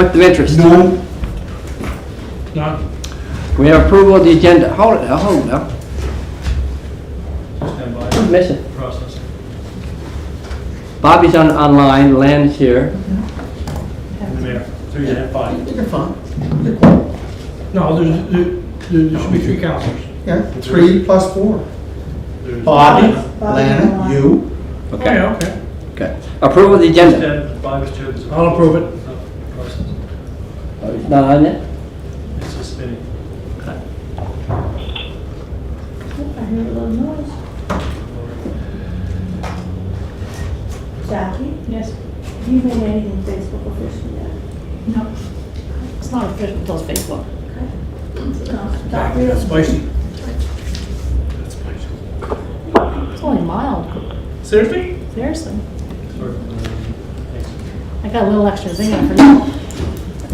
conflict of interest? None. None. We have approval of the agenda. Hold it now, hold it now. Stand by. Who's missing? Process. Bobby's online, Land's here. Mayor, 3 and 5. You're fine. No, there should be 3 councillors. Yeah, 3 plus 4. Bobby, Lana, you. Okay, Okay. okay. Approval of the agenda. 5 is 2. I'll approve it. Process. Oh, it's not on yet? It's just spinning. Okay. I heard a little noise. Jackie? Yes. Have you made anything Facebook official yet? No. It's not official until it's Facebook. Okay. No, not That's really. spicy. That's spicy. It's only mild. Seriously? Seriously. Sorry. Thanks. I got a little extra zinger for now.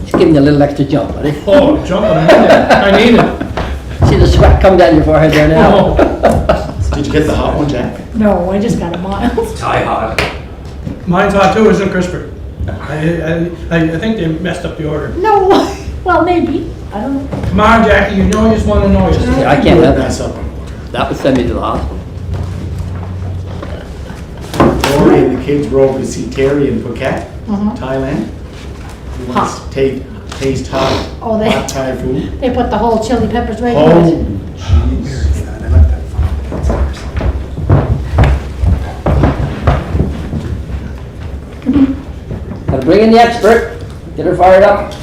Just give me a little extra jump, buddy. Oh, jumping. I need it. See the sweat come down your forehead there now? Did you get the hot one, Jack? No, I just got a mild. Tie hard. Mine's hot too, isn't it, Christopher? I think they messed up the order. No. Well, maybe. I don't know. Come on, Jackie, you know I just want to know. Yeah, I can't have Mess that. up. That would send me to the hospital. Lori and the kids were over to see Terry in Phuket, Thailand. He wants Hot. to taste hot, Oh, they- hot Thai food. They put the whole chili peppers right in Oh, it. jeez. Gotta bring in the expert. Get her fired up.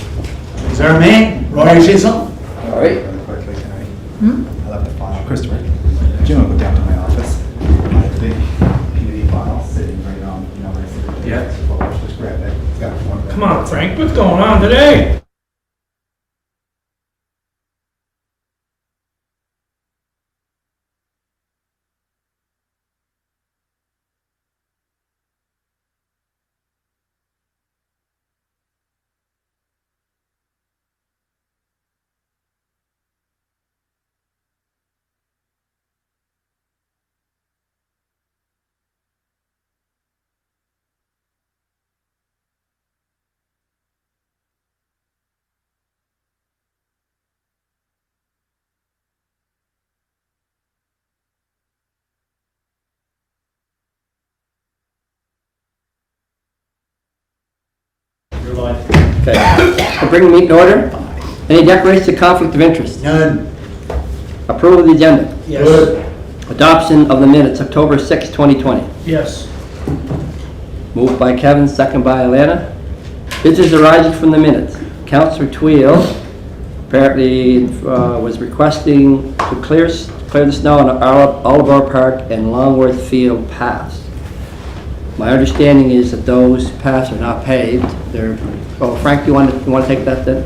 Is there a man? Rory, say something? All right. Really quickly, can I left the file. Christopher, Jim will go down to my office. I have a big PDF file sitting right on, you know, my signature. Yeah. Just grab it. It's got one. Come on, Frank, what's going on today? You're live. Okay. We'll bring the meeting to order. Any declarations of conflict of interest? None. Approval of the agenda. Yes. Good. Adoption of the minutes, October 6, 2020. Yes. Moved by Kevin, second by Alana. Business arising from the minutes. Councillor Tweel apparently was requesting to clear the snow on Oliver Park and Longworth Field paths. My understanding is that those paths are not paved. They're, oh, Frank, you want to take that then?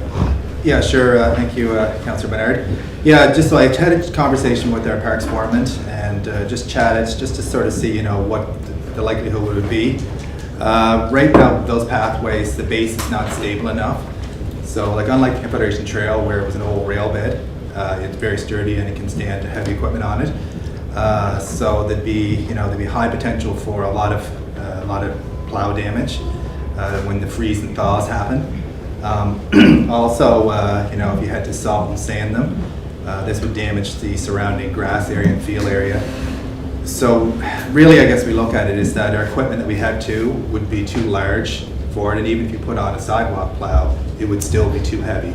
Yeah, sure. Thank you, Councillor Bernard. Yeah, just so I had a conversation with our parks foreman and just chatted just to sort of see, you know, what the likelihood would be. Right now, those pathways, the base is not stable enough. So, like, unlike the Confederation Trail, where it was an old rail bed, it's very sturdy and it can stand heavy equipment on it. So there'd be high potential for a lot of plow damage when the freeze and thaws happen. Also, you know, if you had to salt and sand them, this would damage the surrounding grass area and field area. So really, I guess we look at it is that our equipment that we have too would be too large for it, and even if you put on a sidewalk plow, it would still be too heavy.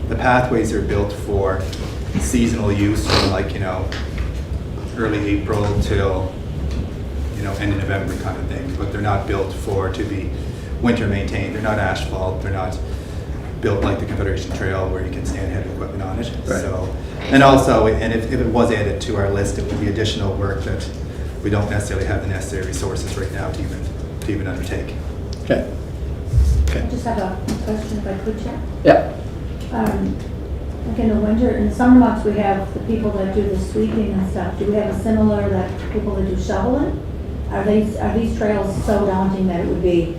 The pathways are built for seasonal use from, like, you know, early April till, you know, end of November kind of thing, but they're not built to be winter maintained. They're not asphalt. They're not built like the Confederation Trail where you can stand heavy equipment on it. Right. So, and also, and if it was added to our list, it would be additional work that we don't necessarily have the necessary resources right now to even undertake. Okay. I just have a question if I could, Jack. Yeah. Like in the winter, in the summer months, we have the people that do the sweeping and stuff. Do we have a similar, that people that do shoveling? Are these trails so daunting that it would be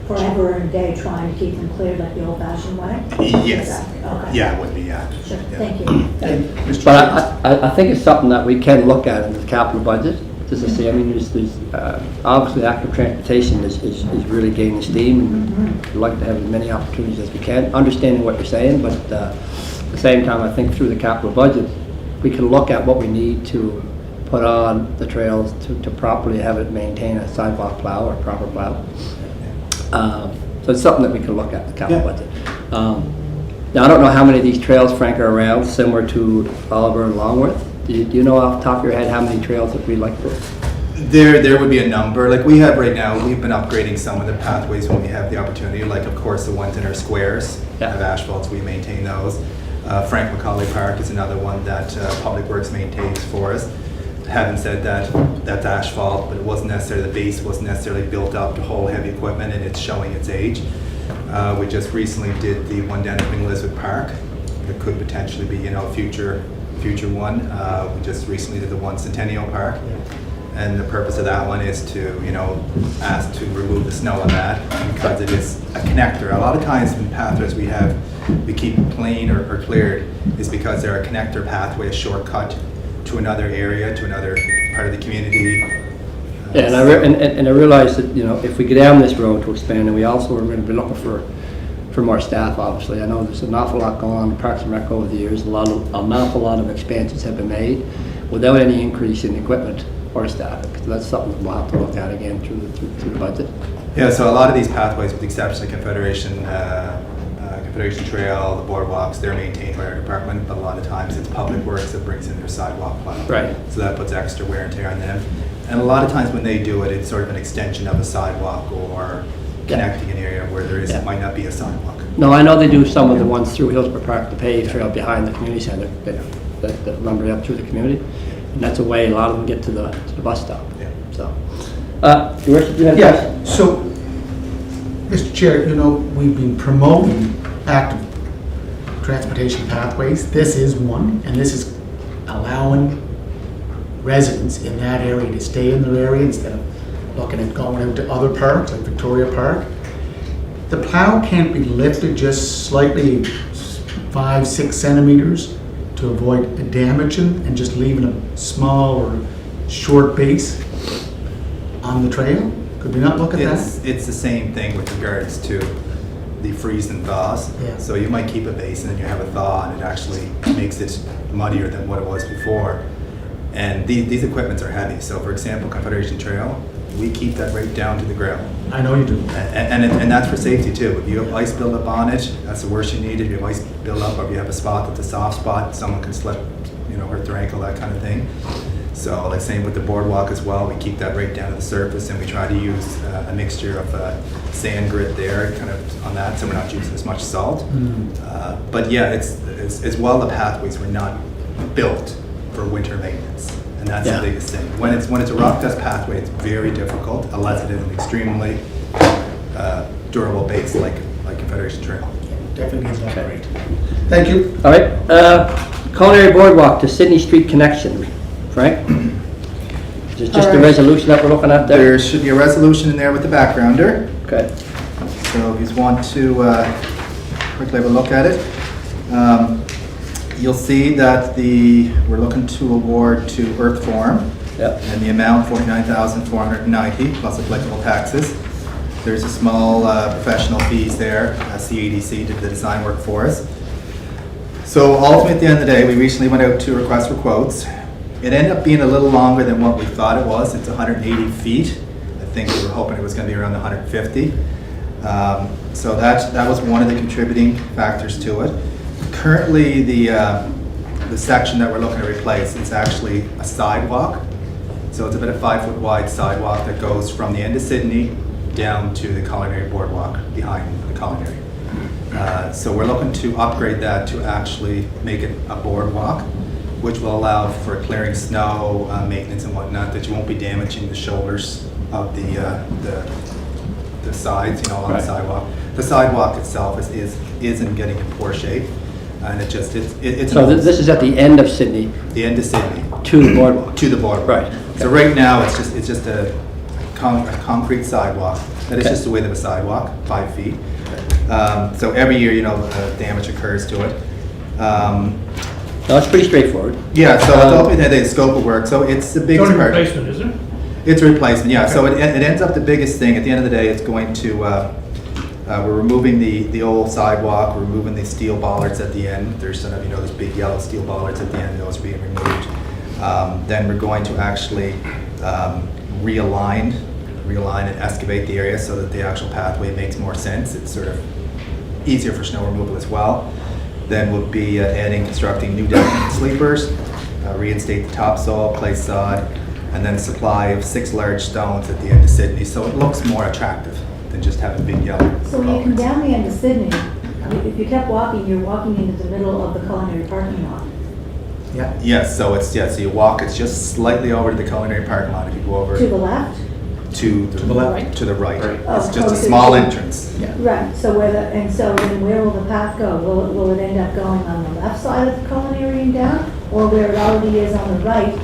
forever and a day trying to keep them cleared like the old-fashioned way? Yes. Okay. Yeah, it would be, yeah. Sure, Yeah. thank you. Mr. But I think it's something that we can look at in the capital budget to as I say, I mean, there's obviously active transportation is really gaining steam, and we'd like to have as many opportunities as we can, understanding what you're saying, but at the same time, I think through the capital budget, we can look at what we need to put on the trails to properly have it maintain a sidewalk plow or proper plow. So it's something that we can look at, the capital budget. Now, I don't know how many of these trails, Frank, are around, similar to Oliver and Longworth. Do you know off the top of your head how many trails that we'd like to? There would be a number, like we have right now, we've been upgrading some of the pathways when we have the opportunity, like of course the ones in our squares have asphalts, we maintain those. Frank McCauley Park is another one that Public Works maintains for us. Having said that, that's asphalt, but it wasn't necessarily, the base wasn't necessarily built up to hold heavy equipment, and it's showing its age. We just recently did the one down at Queen Elizabeth Park. It could potentially be, a future one. We just recently did the one Centennial Park. And the purpose of that one is to, ask to remove the snow on that, because it is a connector. A lot of times in pathways we keep plain or cleared is because they're a connector pathway, a shortcut to another area, to another part of the community. Yeah, and I realize that, if we go down this road to expand, and we also are going to be looking for more staff, obviously. I know there's an awful lot going on in Parks and Rec over the years. An awful lot of expansions have been made without any increase in equipment or staffing. So that's something that we'll have to look at again through the budget. Yeah, so a lot of these pathways, with the exception of Confederation Trail, the boardwalks, they're maintained by our department, but a lot of times it's Public Works that brings in their sidewalk plow. Right. So that puts extra wear and tear on them. And a lot of times when they do it, it's sort of an extension of a sidewalk or connecting an area where there might not be a sidewalk. No, I know they do some of the ones through Hillsborough Park, the paved trail behind the community center that run up through the community. And that's a way a lot of them get to the bus stop. Yeah. So, Your worship, you have a question? Yeah, so, Mr. Chair, we've been promoting active transportation pathways. This is one, and this is allowing residents in that area to stay in their area instead of looking at going out to other parks like Victoria Park. The plow can't be lifted just slightly 5-6 centimeters to avoid damaging and just leaving a small or short base on the trail? Could we not look at that? It's the same thing with regards to the freeze and thaws. Yeah. So you might keep a base and then you have a thaw and it actually makes it muddier than what it was before. And these equipments are heavy. So for example, Confederation Trail, we keep that right down to the ground. I know you do. And that's for safety too. If you have ice buildup on it, that's the worst you need. If you have ice buildup, or if you have a spot that's a soft spot, someone can slip, hurt their ankle, that kind of thing. So like same with the boardwalk as well, we keep that right down to the surface, and we try to use a mixture of sand grit there, kind of on that, so we're not using as much salt. But yeah, it's as well, the pathways were not built for winter maintenance, and that's the biggest thing. When it's a rock dust pathway, it's very difficult unless it is an extremely durable base like Confederation Trail. Definitely needs that right. Thank you. All right. Culinary Boardwalk to Sydney Street connection. Frank? Is it just the resolution that we're looking at there? There should be a resolution in there with the backgrounder. Okay. So if you want to quickly have a look at it, you'll see that we're looking to award to Earth Forum, and the amount $49,490 plus applicable taxes. There's a small professional fees there. CADC did the design work for us. So ultimately, at the end of the day, we recently went out to request for quotes. It ended up being a little longer than what we thought it was. It's 180 feet. I think we were hoping it was going to be around 150. So that was one of the contributing factors to it. Currently, the section that we're looking to replace is actually a sidewalk. So it's about a 5-foot wide sidewalk that goes from the end of Sydney down to the Culinary Boardwalk behind the Culinary. So we're looking to upgrade that to actually make it a boardwalk, which will allow for clearing snow, maintenance and whatnot, that you won't be damaging the shoulders of the sides, on the sidewalk. The sidewalk itself isn't getting in poor shape, and it's So this is at the end of Sydney? The end of Sydney. To the boardwalk? To the boardwalk. Right. Okay. So right now, it's just a concrete sidewalk. That is just the width of a sidewalk, 5 feet. So every year, damage occurs to it. No, it's pretty straightforward. Yeah, so ultimately the scope of work, so it's the biggest It's only part. replacement, is it? It's a replacement, yeah. So it ends up the biggest thing. At the end of the day, it's going to, we're removing the old sidewalk, we're removing the steel bollards at the end. There's some of, those big yellow steel bollards at the end, those are being removed. Then we're going to actually realign and excavate the area so that the actual pathway makes more sense. It's sort of easier for snow removal as well. Then we'll be constructing new decking and sleepers, reinstate the topsoil, clay sod, and then supply of 6 large stones at the end of Sydney, so it looks more attractive than just having big yellow. So when you come down the end of Sydney, if you kept walking, you're walking into the middle of the culinary parking lot. Yeah. Yes, so so you walk, it's just slightly over to the culinary parking lot if you go over To the left? to the left. To the right. Oh, It's just a closer small to- entrance. Yeah. Right, so then where will the path go? Will it end up going on the left side of the culinary and down? Or where it already is on the right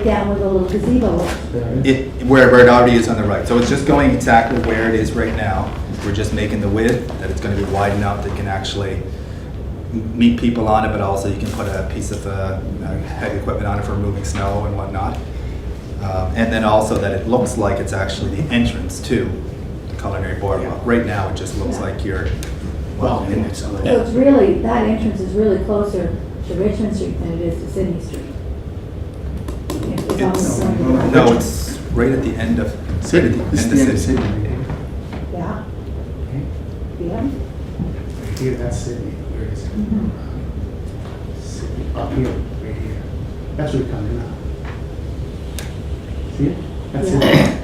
down where the little gazebo is? Where it already is on the right. So it's just going exactly where it is right now. We're just making the width, that it's going to be wide enough that can actually meet people on it, but also you can put a piece of heavy equipment on it for removing snow and whatnot. And then also that it looks like it's actually the entrance to the culinary boardwalk. Right now, it just looks like you're, Well, in it, so. So it's really, that entrance is really closer to Richmond Street than it is to Sydney Street. It's on the side of the road. no, it's right at the end of Sydney. This is the end of Sydney. Sydney, right here. Yeah, Okay. yeah. Right here, that's Sydney. Where is it? Mhm. Sydney, up here, right here. That's where we come in now. See it? That's Yeah. it.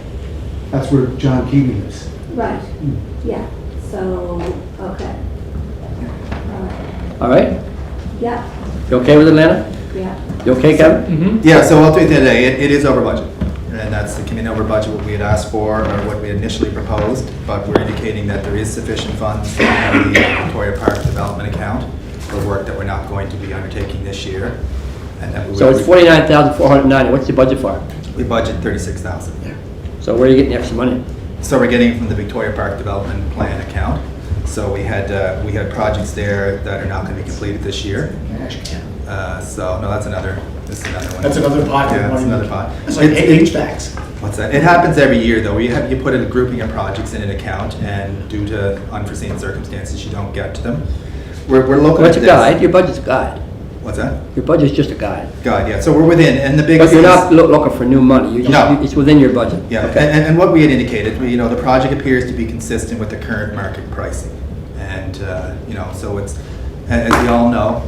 That's where John Keating lives. Right, yeah, so, okay. All right? Yeah, You okay with Atlanta? yeah. You okay, Kevin? Yeah, so I'll tell you today, it is over budget. And that's coming in over budget what we had asked for or what we initially proposed, but we're indicating that there is sufficient funds in the Victoria Park Development account for work that we're not going to be undertaking this year. And that we So it's 49,490. What's the budget for? We budget 36,000. So where are you getting the extra money? So we're getting it from the Victoria Park Development Plan account. So we had projects there that are not going to be completed this year. Cash can. So no, that's another one. That's another pot. Yeah, that's another pot. It's like HVACs. What's that? It happens every year though. You put a grouping of projects in an account, and due to unforeseen circumstances, you don't get to them. We're looking What's at a this. guide? Your budget's a guide. What's that? Your budget's just a guide. God, yeah. So we're within, and the But biggest. you're is- not looking for new money. You just, No. it's within your budget. Yeah, Okay. and what we had indicated, the project appears to be consistent with the current market pricing. And, so it's, as we all know,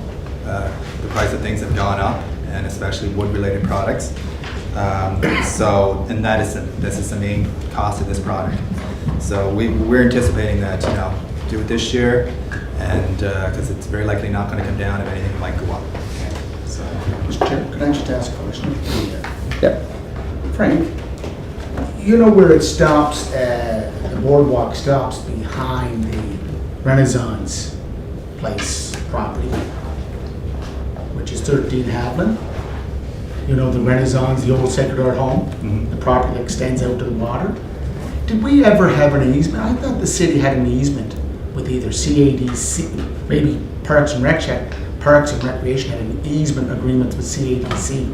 the price of things have gone up, and especially wood-related products. And this is the main cost of this product. So we're anticipating that, do it this year, and, because it's very likely not going to come down. If anything, it might go up. So, Mr. Chair, could I just ask a question? Yep. Frank, you know where it stops, the boardwalk stops behind the Renaissance Place property, which is 13 Havlin? You know, the Renaissance, the old Sacred Heart home, Mhm. the property that extends out to the water? Did we ever have an easement? I thought the city had an easement with either CADC, maybe Parks and Recreation had an easement agreement with CADC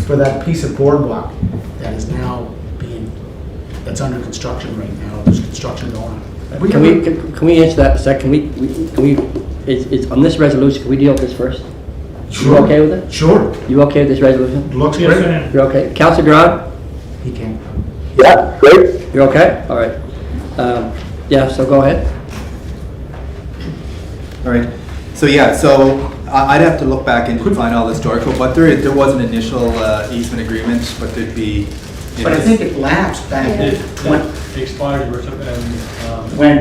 for that piece of boardwalk that is now that's under construction right now. There's construction going on. Have Can we answer that in a second? It's on this resolution, can we deal with this first? You okay with it? Sure. You okay with this resolution? Looks Yes, great. I am. You're okay? Councilor Duran? He can. Yeah, great. You're okay? All right. Yeah, so go ahead. all right. So I'd have to look back and find all the historical, but there was an initial easement agreement, but there'd be. But I think it lapsed back Yeah. when, Expired, Your Worship, and when?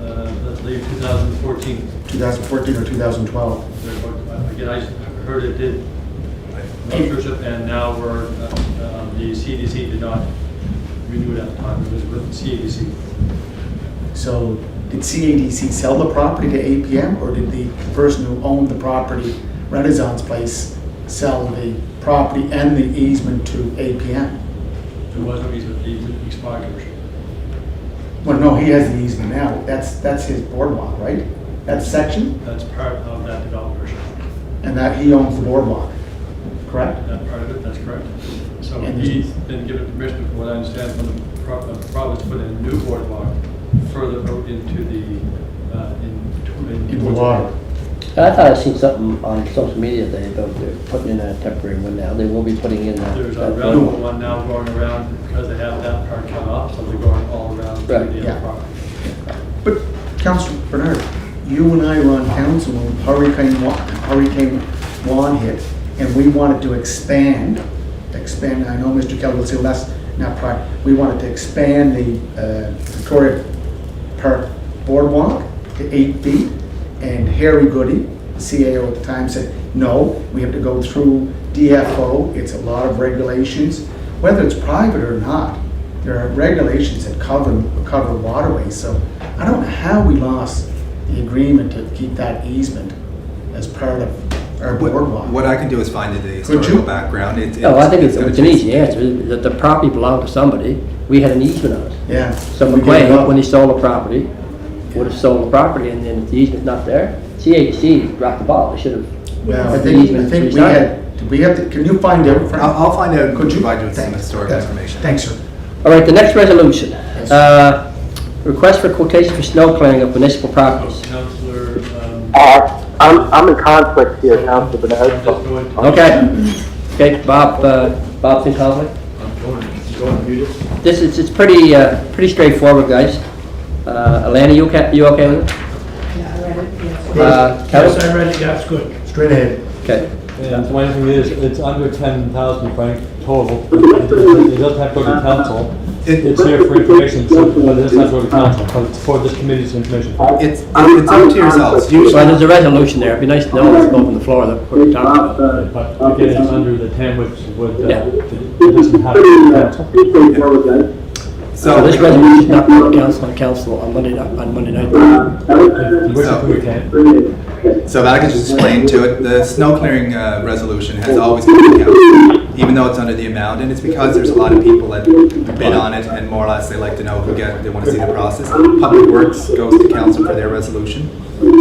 I believe 2014. 2014 or 2012? Again, I heard it did, Your Worship, and now the CDC did not renew it at the time. It was with the CDC. So did CADC sell the property to APM, or did the person who owned the property, Renaissance Place, sell the property and the easement to APM? There was no easement, the easement expired, Your Worship. Well, no, he has the easement now. That's his boardwalk, right? That section? That's part of that development, Your Worship. And that he owns the boardwalk, correct? That part of it, that's correct. So And he's been given permission, from what I understand, from the province to put in a new boardwalk further out into the, In the water. I thought I seen something on social media today about they're putting in a temporary one now. They will be putting in that. There's a that round one now going around because they have that part cut off, so they're going all around to Right, the yeah. other property. But Councillor Bernard, you and I were on council when Hurricane Juan hit, and we wanted to expand, I know Mr. Kelly will say, well, that's not right. We wanted to expand the Victoria Park boardwalk to 8 feet, and Harry Goody, the CAO at the time, said, no, we have to go through DFO, it's a lot of regulations, whether it's private or not, there are regulations that cover waterways, so I don't know how we lost the agreement to keep that easement as part of our boardwalk. What I can do is find the Could historical you? background. Oh, I think it's an easy answer. The property belonged to somebody. We had an easement on it. Yeah. So we gave it McQuaid, up. when he sold the property, would have sold the property, and then if the easement's not there, CHC dropped the ball. They should have. Well, I had the think easement we restarted. had, did we have to, can you find out, Frank? I'll find out and Could you? provide you with some Thanks. historical Yeah. information. Thanks, sir. All right, the next resolution. Request for quotation for snow clearing of municipal properties. Councillor, I'm in conflict here, Councilor I'm Bernard. just going to. Okay, Bob's in conflict? I'm going to mute it. It's pretty straightforward, guys. Alana, you okay with it? Yeah, I read it, yes. Yes, Kevin? I read it, yeah, it's good. Straight ahead. Okay. And the only thing is, it's under 10,000, Frank, total. It doesn't have to go to council. It's here for information, so, but it doesn't have to go to council, but it's for this committee's information. It's up to yourselves. Well, Usually, there's a resolution there. It'd be nice to know what's from the floor that we're talking about. But again, it's under the 10, which would, Yeah. it doesn't have to go to council. So this resolution is not going to council on Monday night. Which we can. so if I could just explain to it, the snow clearing resolution has always come to council, even though it's under the amount, and it's because there's a lot of people that bid on it, and more or less they like to know they want to see the process. Public Works goes to council for their resolution,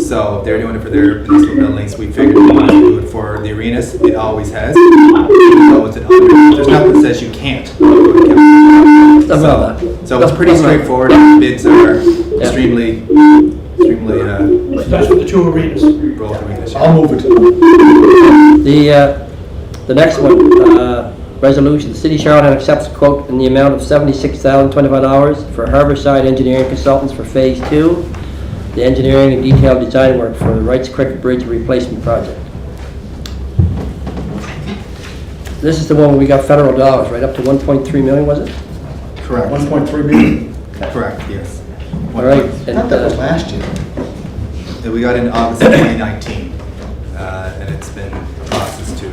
so if they're doing it for their municipal buildings, we figured we wanted to do it for the arenas. It always has, even though it's an under. There's nothing that says you can't go to council. Nothing about that. So it's pretty straightforward. Bids are extremely That's for the two arenas. roll arenas. I'll move it. The next one, resolution, the city of Charlotte accepts a quote in the amount of $76,025 for Harborside Engineering Consultants for Phase 2, the engineering and detailed design work for the Wrights Creek Bridge replacement project. This is the one where we got federal dollars, right, up to 1.3 million, was it? Correct. 1.3 million. Correct, yes. All right, I thought that was last year. We got in August of 2019, and it's been processed to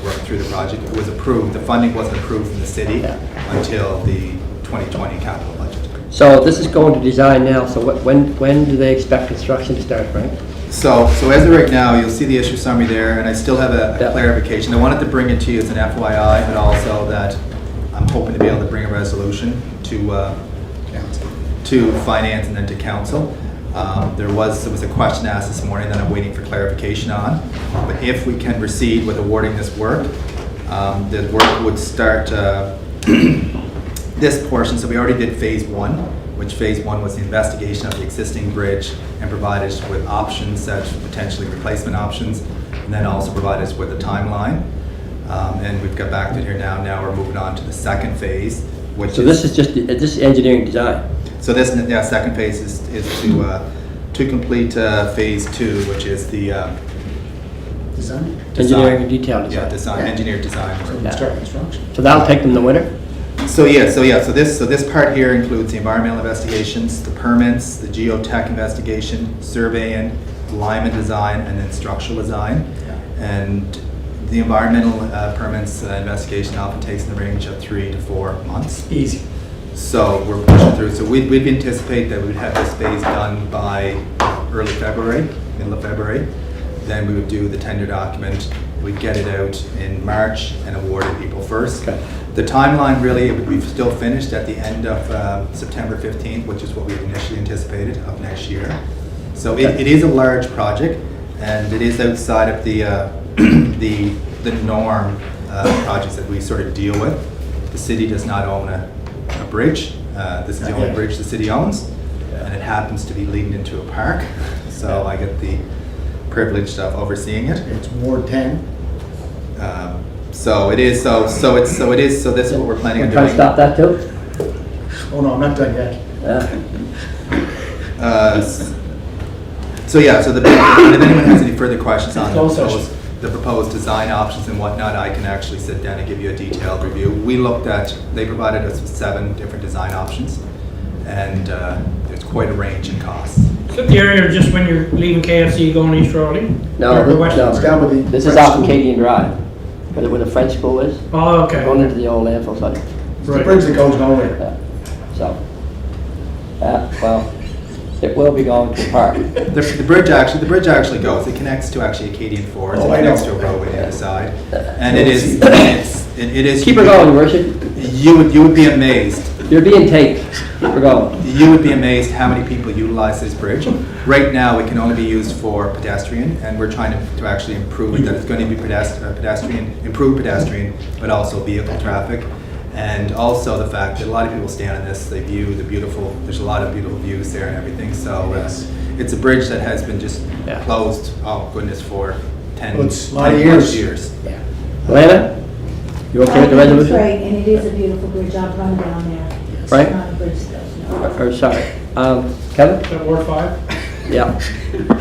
work through the project. It was approved, the funding wasn't approved from the city until the 2020 capital budget. So this is going to design now, so when do they expect construction to start, Frank? So as of right now, you'll see the issue summary there, and I still have a Yeah. clarification. I wanted to bring it to you as an FYI, but also that I'm hoping to be able to bring a resolution to finance and then to council. There was a question asked this morning that I'm waiting for clarification on. But if we can proceed with awarding this work, the work would start this portion. So we already did phase 1, which phase 1 was the investigation of the existing bridge and provided us with options, such potentially replacement options, and then also provided us with a timeline. And we've got back to here now. Now we're moving on to the second phase, which So this is just, this is engineering design. so this second phase is to complete phase 2, which is the Design? Engineering and detailed yeah design. engineered design. So we can start construction. So that'll take them the winter? So this part here includes the environmental investigations, the permits, the geotech investigation, surveying, alignment design, and then structural design. And the environmental permits investigation often takes in the range of 3 to 4 months. Easy. So we're pushing through. So we'd anticipate that we'd have this phase done by early February, middle of February. Then we would do the tender document. We'd get it out in March and award it April 1st. Okay. The timeline really, it would be still finished at the end of September 15th, which is what we initially anticipated of next year. So it is a large project, and it is outside of the the norm projects that we sort of deal with. The city does not own a bridge. This is the only bridge the city owns, and it happens to be leading into a park. So I get the privilege of overseeing it. It's Ward 10. So it is. So this is what we're planning on Trying to doing. stop that too? Oh, no, I'm not done yet. So yeah, so if anyone has any further questions on Closed session. the proposed design options and whatnot, I can actually sit down and give you a detailed review. They provided us with 7 different design options, and there's quite a range in costs. Is that the area just when you're leaving KFC going East Rawley? No, Or West? It's down with the. This is French out on school. Acadian Drive, where the French school is, Oh, okay. going into the old landfill site. It's the bridge that goes nowhere. So, well, it will be going to the park. The bridge actually goes. It connects to actually Acadian Forest. Oh, It I connects know. to a roadway on the other side, and it is. It is. Keep her going, Your Worship. You would be amazed. You're being taped. Keep her going. You would be amazed how many people utilize this bridge. Right now, it can only be used for pedestrian, and we're trying to actually improve it, that it's going to be improved pedestrian, but also vehicle traffic. And also the fact that a lot of people stand on this, they view there's a lot of beautiful views there and everything. So it's a bridge that has been just closed, oh goodness, for 10, Well, it's a 10 lot of plus years. years. Lana, you okay with the I think it's resolution? great, and it is a beautiful bridge. I've run down there. It's Right. not a bridge that goes nowhere. Or sorry, Kevin? Is that Ward 5? Yeah.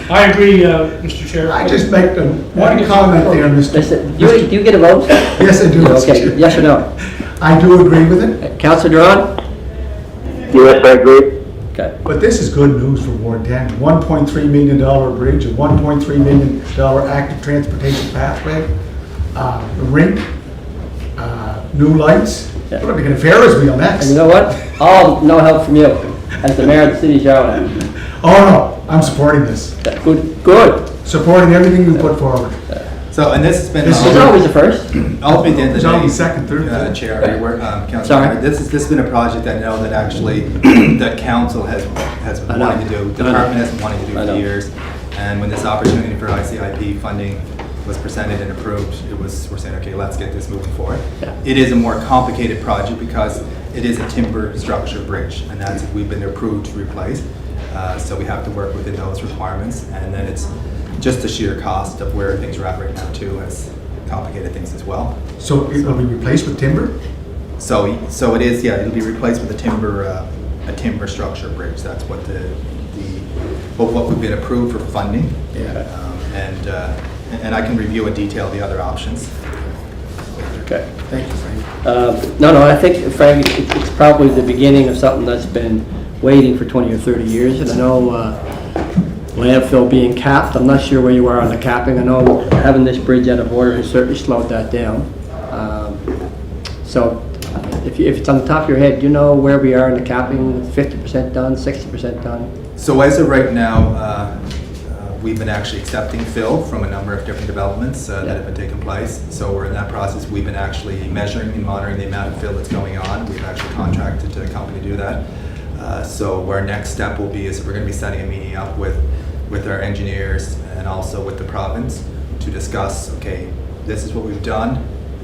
I agree, Mr. Chair. I just make one comment there, Mr. Listen, do you get a vote? Yes, I do, Mr. Okay, Chair. yes or no? I do agree with it, Councilor Duran? Yes, I agree. Okay. but this is good news for Ward 10. $1.3 million bridge, a $1.3 million active transportation pathway, a rink, new lights. Yeah. We're going to Ferris wheel And next. you know what? All no help from you, as the mayor of the city of Charlotte. Oh, no, I'm supporting this. Good. Supporting everything you put forward. So, and this has been. This is There's always a first. Ultimately, at the end of There's the day, only second, third. Chair, Councilor, Sorry. this has been a project that I know that actually that council has been I know. wanting to do, I know. department has been wanting to do I know. for years. And when this opportunity for ICIP funding was presented and approved, we're saying, okay, let's get this moving forward. Yeah. It is a more complicated project because it is a timber structure bridge, and that's what we've been approved to replace. So we have to work within those requirements, and then it's just the sheer cost of where things are at right now too has complicated things as well. So it will be replaced with timber? So it is, yeah, it'll be replaced with a timber structure bridge. That's what what we've been approved for funding. Yeah. And I can review in detail the other options. Okay. Thank you, Frank. No, I think, Frank, it's probably the beginning of something that's been waiting for 20 or 30 years. And I know landfill being capped, I'm not sure where you are on the capping. I know having this bridge out of order has certainly slowed that down. So if it's on the top of your head, do you know where we are in the capping? 50% done, 60% done? So as of right now, we've been actually accepting fill from a number of different developments that have been taking place. So we're in that process. We've been actually measuring and monitoring the amount of fill that's going on. We've actually contracted to a company to do that. So our next step will be is we're going to be setting a meeting up with our engineers and also with the province to discuss, okay, this is what we've done,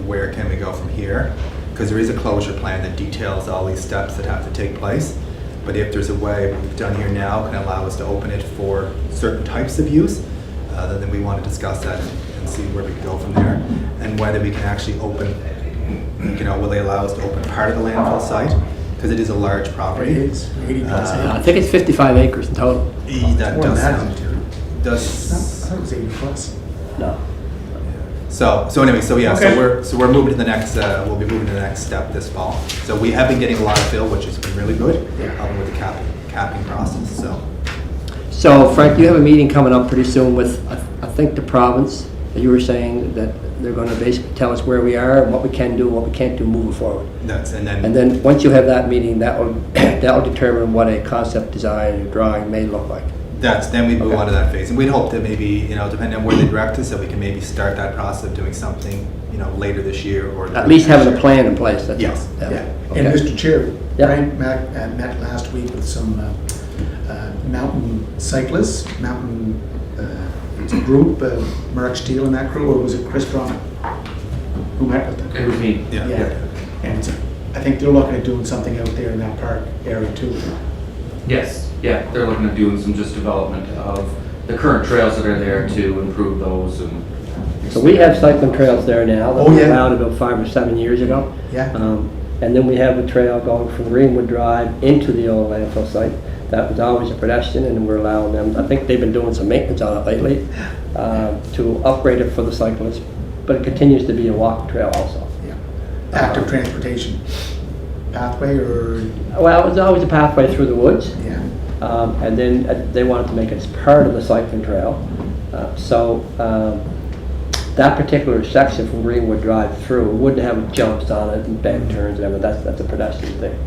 where can we go from here? Because there is a closure plan that details all these steps that have to take place. But if there's a way what we've done here now can allow us to open it for certain types of use, then we want to discuss that and see where we can go from there. And whether we can actually open, will they allow us to open part of the landfill site? Because it is a large property. It's 80 plus I think it's 55 acres in total. That More than does that, sound, isn't it? I does, thought it was 80 plus. No. so anyway, so yeah, Okay. so we're moving to the next, we'll be moving to the next step this fall. So we have been getting a lot of fill, which has been really good, helping with the capping process, so. So Frank, you have a meeting coming up pretty soon with, I think, the province. You were saying that they're going to basically tell us where we are, and what we can do, what we can't do moving forward. And then once you have that meeting, that will determine what a concept design or drawing may look like. Then we move Okay. on to that phase, and we'd hope that maybe, depending on where they direct us, that we can maybe start that process of doing something, later this year or. At least having a plan in place, that's all. Yes. Yeah. Okay. And Mr. Chair, Yeah. Frank met last week with some mountain cyclists, it's a group, Mark Steele and that crew, or was it Chris Drummond? who met with them? It was me. Yeah. And I think they're looking at doing something out there in that park area too. Yes, yeah, they're looking at doing some just development of the current trails that are there to improve those and. So we have cycling trails there now that Oh, were yeah. allowed about 5 or 7 years ago. Yeah. And then we have a trail going from Greenwood Drive into the old landfill site. That was always a pedestrian, and we're allowing them, I think they've been doing some maintenance on it lately, to upgrade it for the cyclists, but it continues to be a walking trail also. Yeah. Active transportation pathway or, Well, it was always a pathway through the woods, yeah. and then they wanted to make it as part of the cycling trail. That particular section from Greenwood Drive through wouldn't have jumps on it and bend turns and everything. That's a pedestrian thing,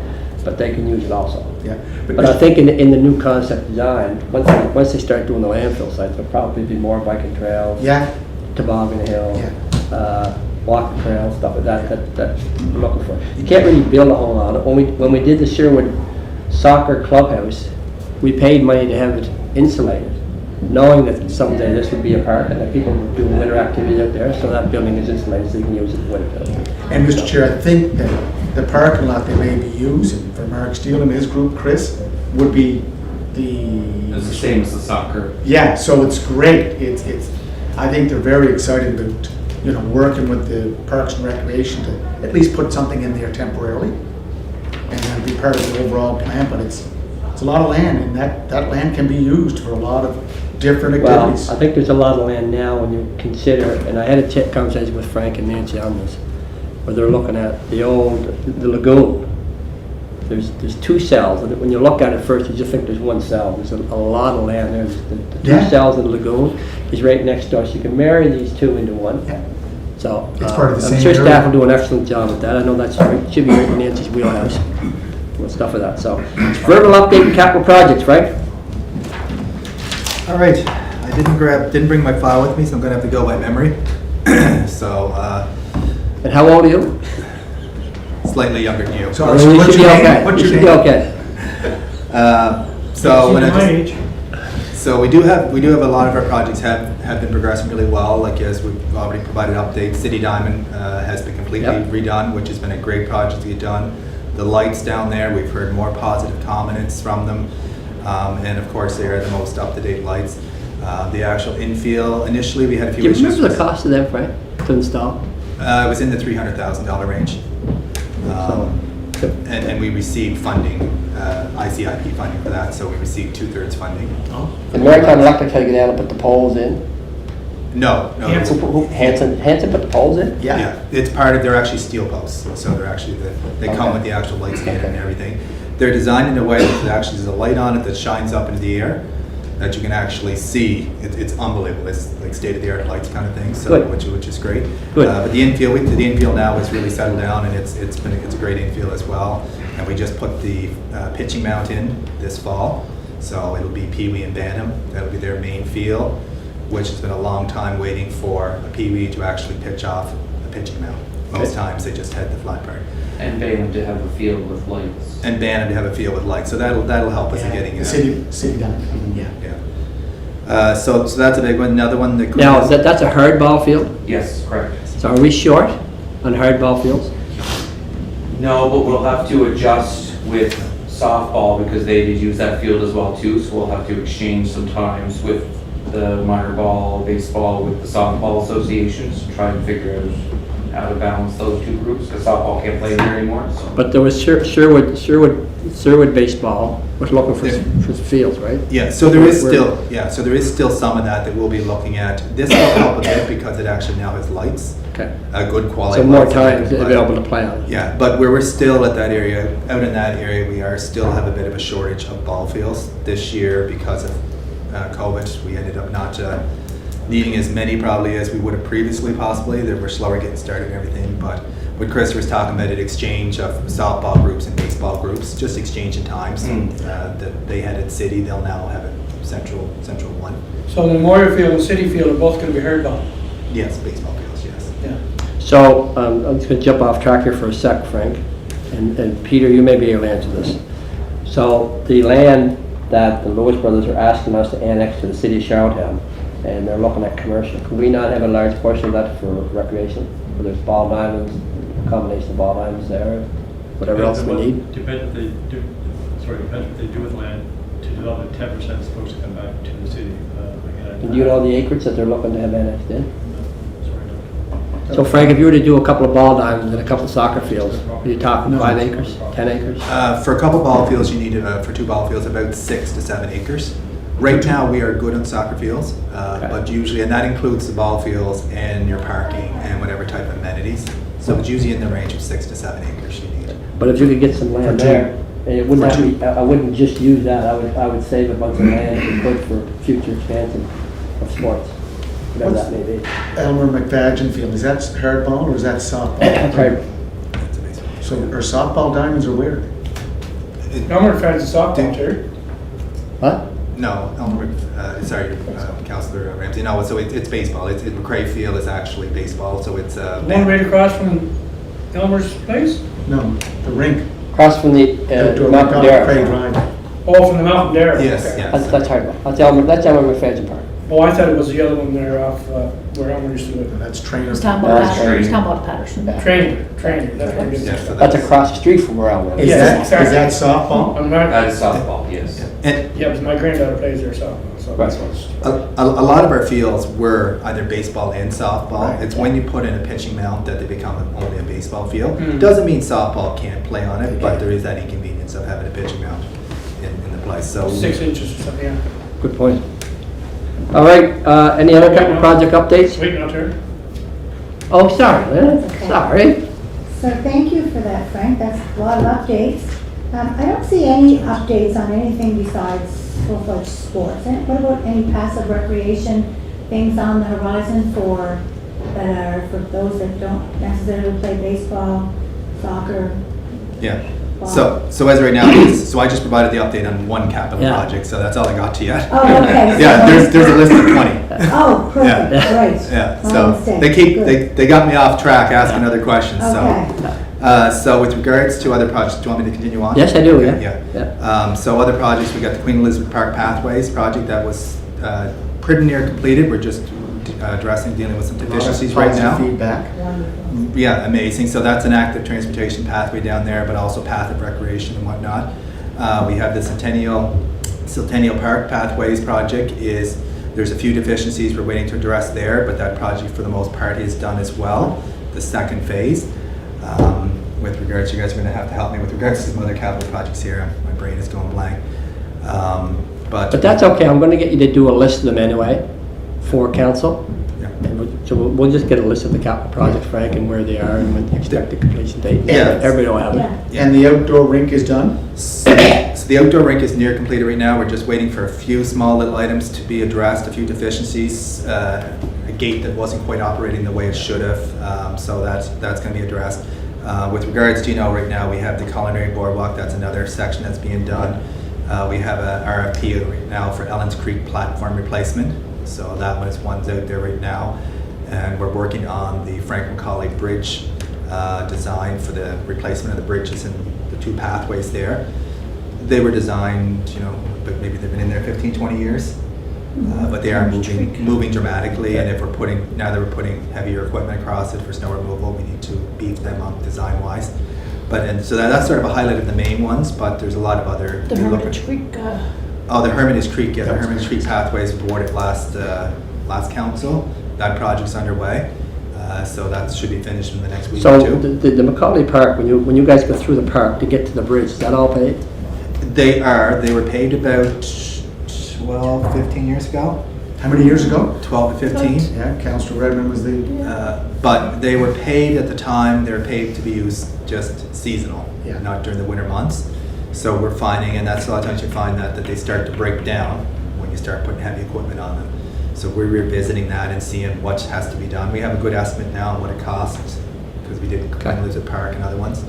but they can use it also. Yeah. But I think in the new concept design, once they start doing the landfill sites, there'll probably be more biking trails, Yeah, toboggan hill, yeah. walking trails, stuff like that we're looking for. You can't really build a whole lot. When we did the Sherwood Soccer Clubhouse, we paid money to have it insulated, knowing that someday this would be a park and that people would do winter activities out there, so that building is insulated so you can use it in winter. And Mr. Chair, I think that the parking lot they may be using for Mark Steele and his group, Chris, would be It's the same as the soccer. Yeah, so it's great. It's, I think they're very excited about, working with the Parks and Recreation to at least put something in there temporarily and then be part of the overall plan, but it's a lot of land, and that land can be used for a lot of different Well, activities. I think there's a lot of land now when you consider, and I had a conversation with Frank and Nancy on this, where they're looking at the lagoon. There's 2 cells, and when you look at it first, you just think there's 1 cell. There's a lot of land there. The 2 Yeah. cells in the lagoon is right next door, so you can marry these 2 into 1. Yeah. So, It's part of the I'm same sure area. staff will do an excellent job with that. I know that's right, should be right in Nancy's wheelhouse with stuff like that. So, verbal update and capital projects, Frank? All right, I didn't bring my file with me, so I'm gonna have to go by memory. So, And how old are you? slightly younger than you. So Well, you what's should be your name? okay. What's You your should be name? okay. So when I My just, age. so we do have a lot of our projects have been progressing really well. Like as we've already provided updates, City Diamond has been completely Yep. redone, which has been a great project to get done. The lights down there, we've heard more positive comments from them, and of course they are the most up-to-date lights. The actual infill, initially we had a few Do you issues. remember the with- cost of that, Frank, to install? It was in the $300,000 range. And we received funding, ICIP funding for that, so we received 2/3 funding. And Maritime Electric had to get down and put the poles in? No. Hanson put the poles in? Yeah, it's part of, they're actually steel posts, so they're actually, they come Okay. with the actual light standard and Okay. everything. They're designed in a way that actually there's a light on it that shines up into the air that you can actually see. It's unbelievable. It's like state-of-the-art lights kind of thing, so Good. which is great. Good. But the infield now has really settled down, and it's a great infield as well. And we just put the pitching mount in this fall, so it'll be Pee Wee and Bantam. That'll be their main field, which has been a long time waiting for a Pee Wee to actually pitch off a pitching mount. Most Okay. times they just head the flat part. And Balaam to have a field with lights. And Bantam to have a field with lights, so that'll help us in getting The city done, yeah. Yeah. So that's a big one. Another one that. Now, that's a hardball field? Yes, correct. So are we short on hardball fields? No, but we'll have to adjust with softball because they did use that field as well too, so we'll have to exchange some times with the minor ball, baseball, with the softball associations to try and figure out how to balance those 2 groups, because softball can't play there anymore, so. But there was Sherwood baseball was looking for fields, right? Yeah, so there is still some of that we'll be looking at. This will help a bit because it actually now has lights, Okay. good quality. So more lights that time we can play. available to play on. Yeah, but where we're still at that area, out in that area, we are still have a bit of a shortage of ball fields this year because of COVID. We ended up not needing as many probably as we would have previously possibly. They were slower getting started and everything, but what Chris was talking about, an exchange of softball groups and baseball groups, just exchanging times. That they had at City, they'll now have it Central One. So the Memorial Field and City Field are both going to be hardball. Yes, baseball fields, yes. Yeah. So, I'm just gonna jump off track here for a sec, Frank, and Peter, you may be able to answer this. So, the land that the Lewis brothers are asking us to annex to the city of Charlottetown, and they're looking at commercial, could we not have a large portion of that for recreation? whether it's ball diamonds, a combination of ball diamonds there, whatever else we need. Depends what they do, depends what they do with land. To develop it, 10% is supposed to come back to the city. And do you know the acreage that they're looking to have annexed in? Sorry, no. So Frank, if you were to do a couple of ball diamonds and a couple of soccer fields, are you talking 5 acres, 10 acres? For a couple ball fields, you need, for 2 ball fields, about 6 to 7 acres. Right now, we are good on soccer fields, but usually, and that includes the ball fields and your parking and whatever type of amenities. So it's usually in the range of 6 to 7 acres you need. But if you could get some land For there, and it wouldn't For have to be, I wouldn't just use that, I would save a bunch of land and put for future expansion of sports, whatever that may be. Elmer McFadden Field, is that hardball or is that softball? That's right. That's a baseball. So are softball diamonds or where? Elmer fans of softball, Terry. What? No, Councillor Ramsey. No, so it's baseball. It's McCray Field is actually baseball. So it's One right across from Elmer's place? No, the rink. Across from the Outdoor Mount rink on Dare. Craig Drive. Oh, from the mountain there. Yes, Okay. yeah. That's hardball. That's Elmer McFadden Park. Oh, I thought it was the other one there off where Elmer used to live. That's trainer. He's talking That's about Patterson, right. he's talking about Patterson. Trainer, that's what it is. Yeah, so That's across the street from where Elmer Is is. Yes, that, is that exactly. softball? I'm not, That is softball, yes. And yeah, because my granddaughter plays there softball, so that's what's. a lot of our fields were either baseball and softball. Right. It's when you put in a pitching mount that they become only a baseball field. Mm. Doesn't mean softball can't play on it, but Okay. there is that inconvenience of having a pitching mount in the place. So 6 inches or something, yeah. Good point. All right, any other capital project updates? Sweet, now, Terry. Oh, sorry, Lynn, That's okay. sorry. So thank you for that, Frank, that's a lot of updates. I don't see any updates on anything besides full-fledged sports. What about any passive recreation things on the horizon for those that don't necessarily play baseball, soccer? yeah. Wow. So as right now, so I just provided the update on one capital Yeah. project. So that's all I got to yet. Oh, okay. Yeah, there's a list of 20. Oh, perfect, Yeah. great. Yeah, My so mistake. Good. they got me off track asking other questions, Okay. So with regards to other projects, do you want me to continue on? Yes, I do, Okay, yeah. So other projects, we got the Queen Elizabeth Park Pathways project that was pretty near completed. We're just dealing with some deficiencies right Positive now. Feedback. Wonderful. Yeah, amazing. So that's an active transportation pathway down there, but also path of recreation and whatnot. We have the Centennial Park Pathways project there's a few deficiencies we're waiting to address there, but that project for the most part is done as well, the second phase. With regards, you guys are gonna have to help me with regards to some other capital projects here. My brain is going blank. But that's okay, I'm gonna get you to do a list of them anyway for council. Yeah. So we'll just get a list of the capital projects, Frank, and where they are and when the expected completion date. Yeah. Everybody will have it. Yeah. And the outdoor rink is done? So the outdoor rink is near completed right now. We're just waiting for a few small little items to be addressed, a few deficiencies, a gate that wasn't quite operating the way it should have. So that's going to be addressed. With regards to, right now we have the culinary boardwalk. That's another section that's being done. We have a RFP right now for Ellen's Creek platform replacement. So that one's out there right now. And we're working on the Frank Macaulay Bridge design for the replacement of the bridges and the 2 pathways there. They were designed, but maybe they've been in there 15, 20 years. But they are moving dramatically, and now that we're putting heavier equipment across it for snow removal, we need to beef them up design-wise. So that's sort of a highlight of the main ones, but there's a lot of other. The Hermitage Creek, Oh, the Hermitage Creek, yeah, the Hermitage Creek Pathways were awarded last council. That project's underway, so that should be finished in the next week or So two. the Macaulay Park, when you guys go through the park to get to the bridge, is that all paid? They were paved about 12, 15 years ago, How many years ago? 12 to 15. Yeah, Councillor Redmond was the, But they were paved at the time, they were paved to be used just seasonal, Yeah. not during the winter months. So we're finding, and that's a lot of times you find that they start to break down when you start putting heavy equipment on them. So we're revisiting that and seeing what has to be done. We have a good estimate now on what it costs, because we did Queen Elizabeth Park and other ones.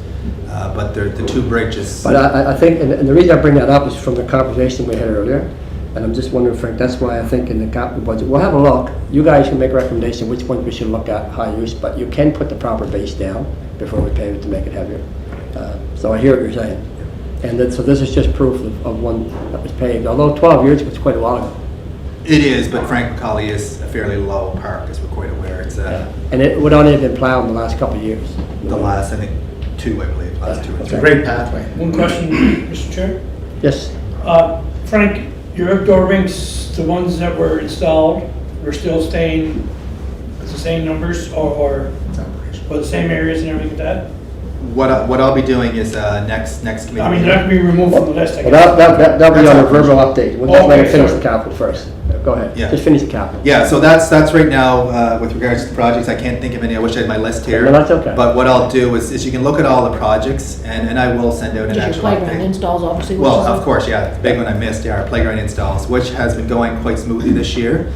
But the 2 bridges. But I think, and the reason I bring that up is from the conversation we had earlier, and I'm just wondering, Frank, that's why I think in the capital budget, we'll have a look. You guys can make a recommendation which ones we should look at, high use, but you can put the proper base down before we pave it to make it heavier. So I hear what you're saying. And so this is just proof of one that was paved, although 12 years was quite a while ago. It is, but Frank McCauley is a fairly low park, as we're quite aware. It's And it would only have been plowed in the last couple of years. the last, I think, 2, I believe, last 2 or It's 3. a great pathway. One question, Mr. Chair. Yes, Frank, your outdoor rinks, the ones that were installed, are still staying with the same numbers or the same areas and everything like that? What I'll be doing is next committee. I mean, they're not gonna be removed from the list, I well, guess. that'll be That's on a our verbal update. We'll just let Okay, him finish sorry. the capital first. Go ahead, Yeah. just finish the capital. Yeah, so that's right now with regards to the projects. I can't think of any. I wish I had my list here. No, that's okay. But what I'll do is you can look at all the projects, and I will send out an Just your actual playground update. installs, obviously. which Well, is of course, yeah, the big one I missed, yeah, our playground installs, which has been going quite smoothly this year.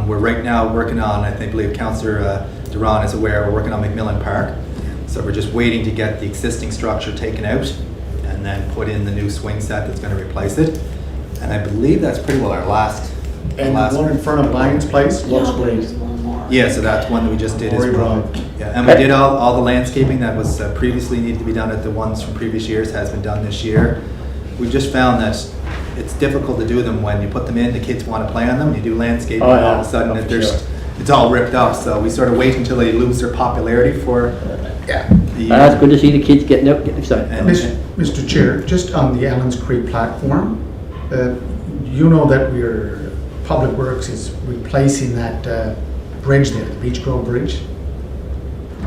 We're right now working on, I believe Councillor Duran is aware, we're working on McMillan Park. So we're just waiting to get the existing structure taken out and then put in the new swing set that's going to replace it. And I believe that's pretty well our last. And the one in front of Lyons Place looks great. Yeah, so that's one that we just did as Rory well. Drive. Yeah, and we did all the landscaping that was previously needed to be done at the ones from previous years has been done this year. We've just found that it's difficult to do them when you put them in, the kids want to play on them, you do landscaping, Oh, and yeah. all of a sudden Oh, for there's, sure. it's all ripped up. So we sort of wait until they lose their popularity for the That's good to see the kids getting excited. And- Mr. Chair, just on the Allens Creek platform, you know that Public Works is replacing that bridge there, the Beach Grove Bridge?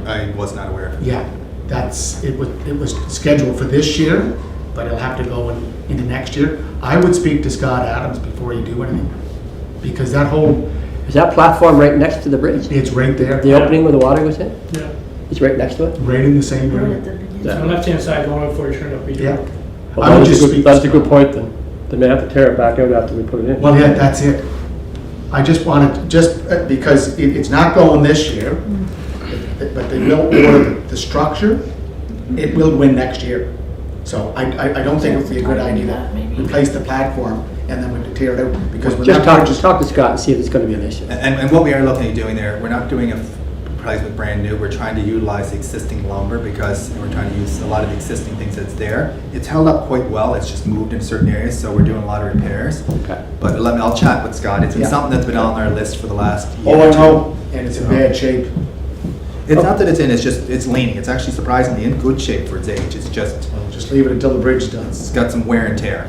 I was not aware. Yeah, it was scheduled for this year, but it'll have to go into next year. I would speak to Scott Adams before you do anything, because that whole, Is that platform right next to the bridge? it's right there, The opening where the water goes in? Yeah. It's right next to it? right in the same Right area. at the beginning. So on the left-hand side, going up before you turn up. Yeah. Well, I would that's a just good- speak. That's a good point then. They may have to tear it back out after we put it in. Well, yeah, that's it. I just wanted, because it's not going this year, but they will order the structure, it will win next year. So I don't think it would be a good idea to replace the platform and then we have to tear it out, because we're Just not. talk to Scott and see if it's gonna be an issue. And what we are looking at doing there, we're not doing a price with brand new, we're trying to utilize the existing lumber because we're trying to use a lot of the existing things that's there. It's held up quite well, it's just moved in certain areas, so we're doing a lot of repairs. Okay. But I'll chat with Scott, it's been Yeah. something that's been on our list for the last year. Oh, I or two. know, and it's in bad shape. It's not that it's leaning, it's actually surprisingly in good shape for its age, it's just, Well, just leave it until the bridge is done. it's got some wear and tear.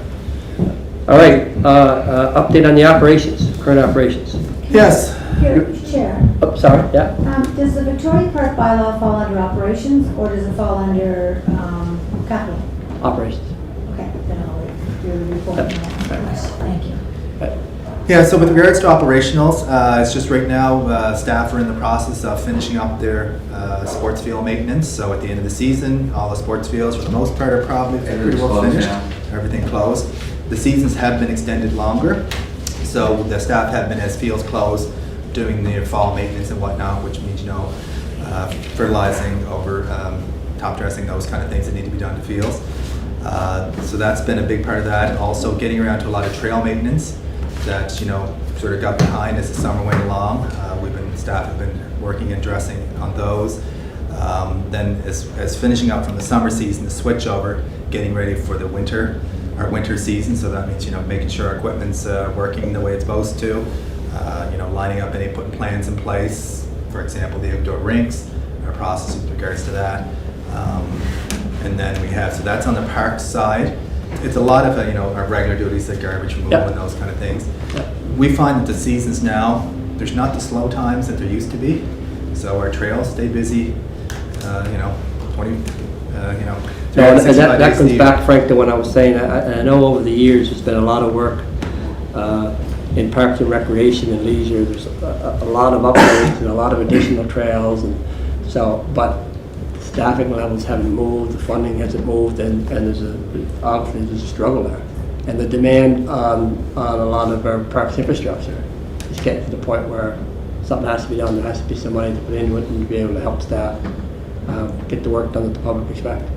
All right, update on the operations, current operations. Yes. Here, Chair, Oh, sorry, yeah? does the Victoria Park bylaw fall under operations or does it fall under capital? Operations. Okay, then I'll wait for your report on that. Thank you. Yeah, so with regards to operationals, it's just right now, staff are in the process of finishing up their sports field maintenance. So at the end of the season, all the sports fields, for the most part, are probably pretty well closed finished. now. Everything closed. The seasons have been extended longer, so the staff have been, as fields close, doing their fall maintenance and whatnot, which means, fertilizing, over top dressing, those kind of things that need to be done to fields. So that's been a big part of that. Also getting around to a lot of trail maintenance that, sort of got behind as the summer went along. Staff have been working and dressing on those. Then as finishing up from the summer season, the switch over, getting ready for the our winter season. So that means, making sure our equipment's working the way it's supposed to. Lining up putting plans in place. For example, the outdoor rinks, our process with regards to that. And then so that's on the park side. It's a lot of, our regular duties like garbage removal Yep. and those kind of things. Yep. We find that the seasons now, there's not the slow times that there used to be. So our trails stay busy, 20, No, and 365 that days a comes year. back, Frank, to what I was saying. I know over the years, there's been a lot of work in parks and recreation and leisure. There's a lot of upgrades and a lot of additional trails, and so, but staffing levels haven't moved, the funding hasn't moved, and obviously there's a struggle there. And the demand on a lot of our parks infrastructure is getting to the point where something has to be done. There has to be some money to put into it and to be able to help staff get the work done that the public expect.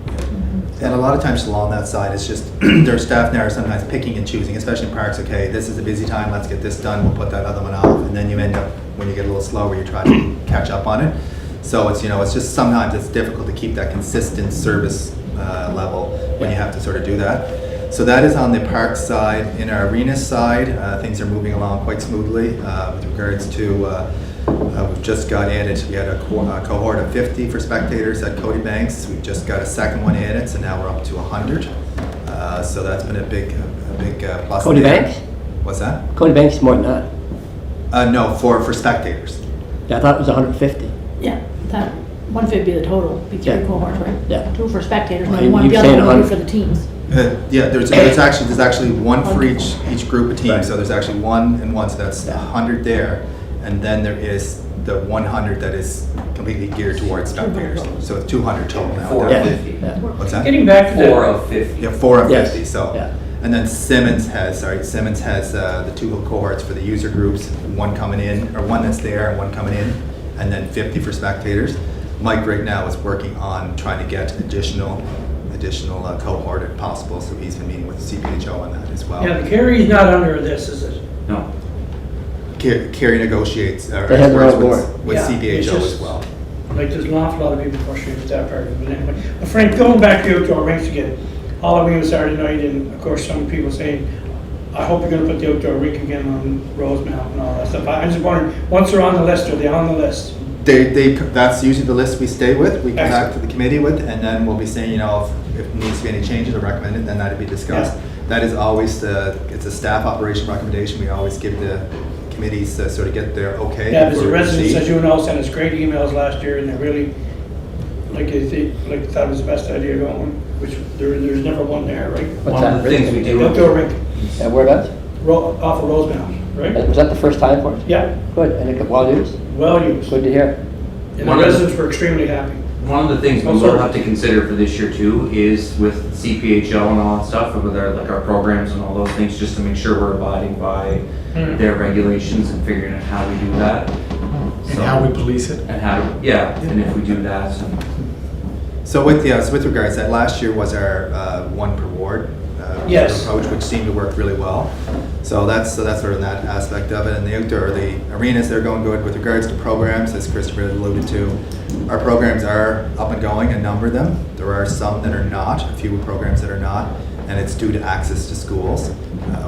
And a lot of times along that side, it's just their staff now are sometimes picking and choosing, especially in parks. Okay, this is a busy time, let's get this done, we'll put that other one off. And then you end up, when you get a little slower, you try to catch up on it. So it's, it's just sometimes it's difficult to keep that consistent service level when you have to sort of do that. So that is on the park side. In our arena side, things are moving along quite smoothly with regards to, we've just got added, we had a cohort of 50 for spectators at Cody Banks. We've just got a second one added, so now we're up to 100. So that's been a big plus. Cody there. Banks? What's that? Cody Banks is more than that. No, for spectators. Yeah, I thought it was 150. Yeah, that 150 the total, be three Yeah. cohorts, right? Yeah. 2 for spectators, and Well, then one, you're the other saying one will be 100. for the teams. Yeah, there's actually one for each group of teams. Right. So there's actually one and one, so that's Yeah. 100 there, and then there is the 100 that is completely geared towards spectators. So it's 200 total now. 4 Yeah. of 50. Yeah. What's that? Getting back to 4 the, of 50. Yeah, 4 of Yes. 50. So, Yeah. and then Simmons has the 2 cohorts for the user groups, one coming in, or one that's there and one coming in, and then 50 for spectators. Mike right now is working on trying to get additional cohort if possible, so he's been meeting with the CPHO on that as well. yeah, the carry's not under this, is it? No. Kerry negotiates, or They have their works own board. with Yeah, it's CPHO just- as well. Like, there's an awful lot of people frustrated with that part of it, but anyway. But Frank, going back to outdoor rinks again, Halloween was Saturday night, and of course, some people saying, I hope you're gonna put the outdoor rink again on Rosemount and all that stuff. I'm just wondering, once they're on the list, are they on the list? That's usually the list we stay with, we come back Excellent. to the committee with, and then we'll be saying, if it needs to be any changes or recommended, then that'd be discussed. That is always it's a staff operation recommendation, we always give the committees to sort of get their okay. Yeah, because before the we residents, proceed. as you know, sent us great emails last year, and they really, thought it was the best idea going, which there's never one there, right? What's One that? of the things we do. Outdoor rink, Yeah, whereabouts? off of Rosemount, right? Was that the first time for it? Yeah, Good, and it got well used? well used. Good to hear. And the One of the- residents were extremely happy. One of the things we will have to consider for this year too is with CPHO and all that stuff, and with our programs and all those things, just to make sure we're abiding by their regulations and figuring out how we do that. And how we police it. And how, and if we do that. So with regards to that, last year was our one per ward Yes. approach, which seemed to work really well. So that's sort of that aspect of it. And the arenas, they're going good with regards to programs, as Christopher alluded to. Our programs are up and going, a number of them. There are some that are not, a few programs that are not, and it's due to access to schools.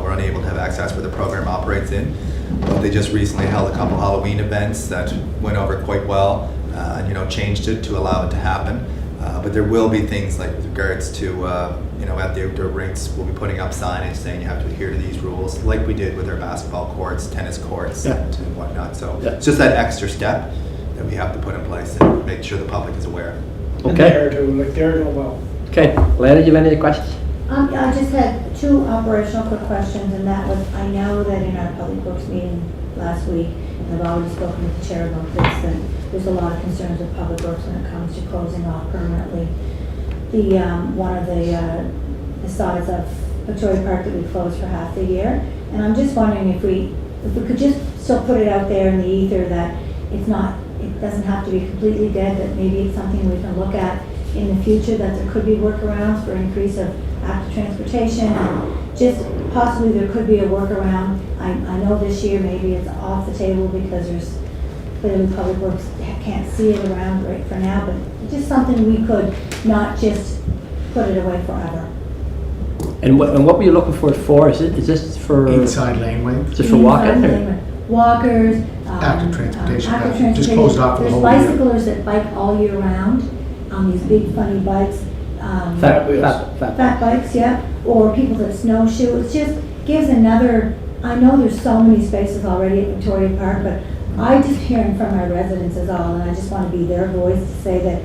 We're unable to have access where the program operates in. But they just recently held a couple Halloween events that went over quite well, and changed it to allow it to happen. But there will be things like with regards to, at the outdoor rinks, we'll be putting up signage saying you have to adhere to these rules, like we did with our basketball courts, tennis courts, Yeah. and whatnot. So Yeah. it's just that extra step that we have to put in place and make sure the public is aware. And Okay. they're too, they're doing well. Okay, Lana, do you have any questions? I just had 2 operational quick questions, and that was, I know that in our public works meeting last week, and I've already spoken with the chair about this, that there's a lot of concerns with public works when it comes to closing off permanently one of the sides of Victoria Park that we closed for half the year. And I'm just wondering if we could just still put it out there in the ether that it doesn't have to be completely dead, that maybe it's something we can look at in the future, that there could be workarounds for increase of active transportation, and just possibly there could be a workaround. I know this year maybe it's off the table because there's clearly Public Works can't see it around right for now, but just something we could not just put it away forever. And what were you looking for it for? Is this for? Inside laneway. Is it for walking? or- Walkers. Active transportation, active just transportation. closed off for the whole year. There's bicyclers that bike all year round on these big funny bikes. Fat Fat bikes, yeah, or people that snowshoe. It just gives another, I know there's so many spaces already at Victoria Park, but I just hearing from our residents is all, and I just want to be their voice to say that,